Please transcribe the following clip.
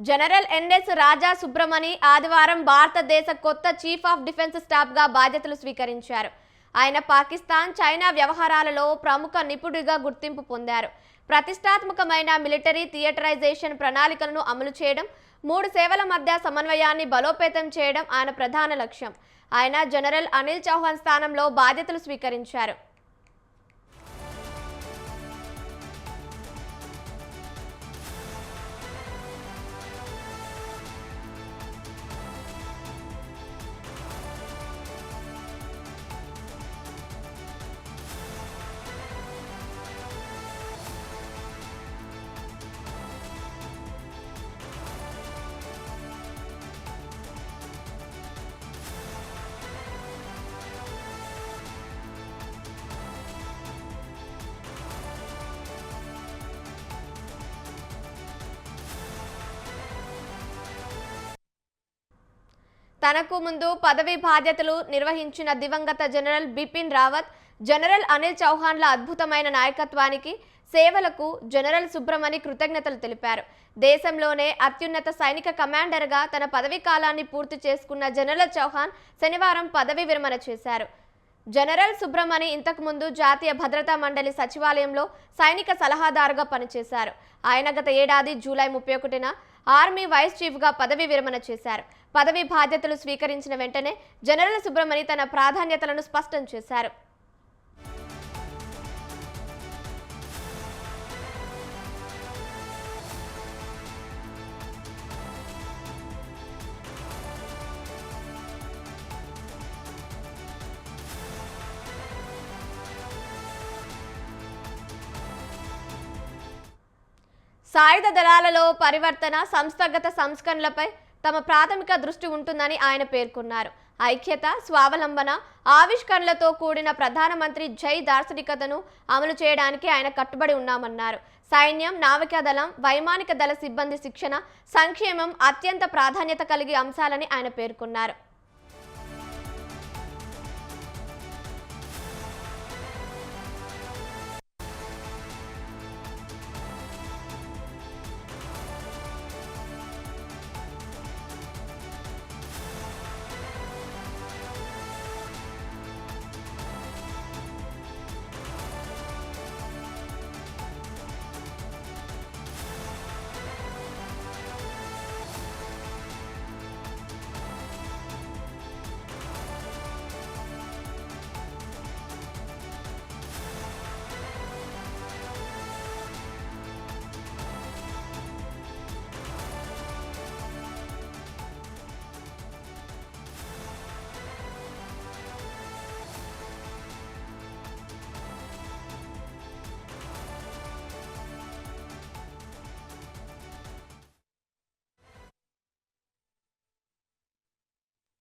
General NS రాజా సుబ్రమణి ఆదివారం భారతదేశ కొత్త చీఫ్ ఆఫ్ డిఫెన్స్ స్టాఫ్గా బాధ్యతలు స్వీకరించారు. ఆయన పాకిస్తాన్, చైనా వ్యవహారాలలో ప్రముఖ నిపుణుడిగా గుర్తింపు పొందారు. ప్రతిష్టాత్మకమైన మిలిటరీ థియేటరైజేషన్ ప్రణాళికలను అమలు చేయడం, 3 సేవల మధ్య సమన్వయాన్ని బలోపేతం చేయడం ఆయన ప్రధాన లక్ష్యం. ఆయన జనరల్ అనిల్ చౌహాన్ స్థానంలో బాధ్యతలు స్వీకరించారు. తనకు ముందు పదవి బాధ్యతలు నిర్వహించిన దివంగత జనరల్ బిపిన్ రావత్, జనరల్ అనిల్ చౌహాన్ల అద్భుతమైన నాయకత్వానికి, సేవలకు జనరల్ సుబ్రమణి కృతజ్ఞతలు తెలిపారు. దేశంలోనే అత్యున్నత సైనిక కమాండర్గా తన పదవీ కాలాన్ని పూర్తి చేసుకున్న జనరల్ చౌహాన్ శనివారం పదవీ విరమణ చేశారు. జనరల్ సుబ్రమణి ఇంతకుముందు జాతీయ భద్రతా మండలి సచివాలయంలో సైనిక సలహాదారుగా పనిచేశారు. ఆయన గత ఏడాది జూలై 31న ఆర్మీ వైస్ చీఫ్గా పదవీ విరమణ చేశారు. పదవీ బాధ్యతలు స్వీకరించిన వెంటనే జనరల్ సుబ్రమణి తన ప్రాధాన్యతలను స్పష్టం చేశారు. సాయుధ దళాలలో పరివర్తన, సంస్థాగత సంస్కరణలపై తమ ప్రాథమిక దృష్టి ఉంటుందని ఆయన పేర్కొన్నారు. ఐక్యత, స్వావలంబన, ఆవిష్కరణలతో కూడిన ప్రధానమంత్రి జై దార్శనికతను అమలు చేయడానికి ఆయన కట్టుబడి ఉన్నామన్నారు. సైన్యం, నావికాదళం, వైమానిక దళ సిబ్బంది శిక్షణ, సంక్షేమం అత్యంత ప్రాధాన్యత కలిగే అంశాలని ఆయన పేర్కొన్నారు.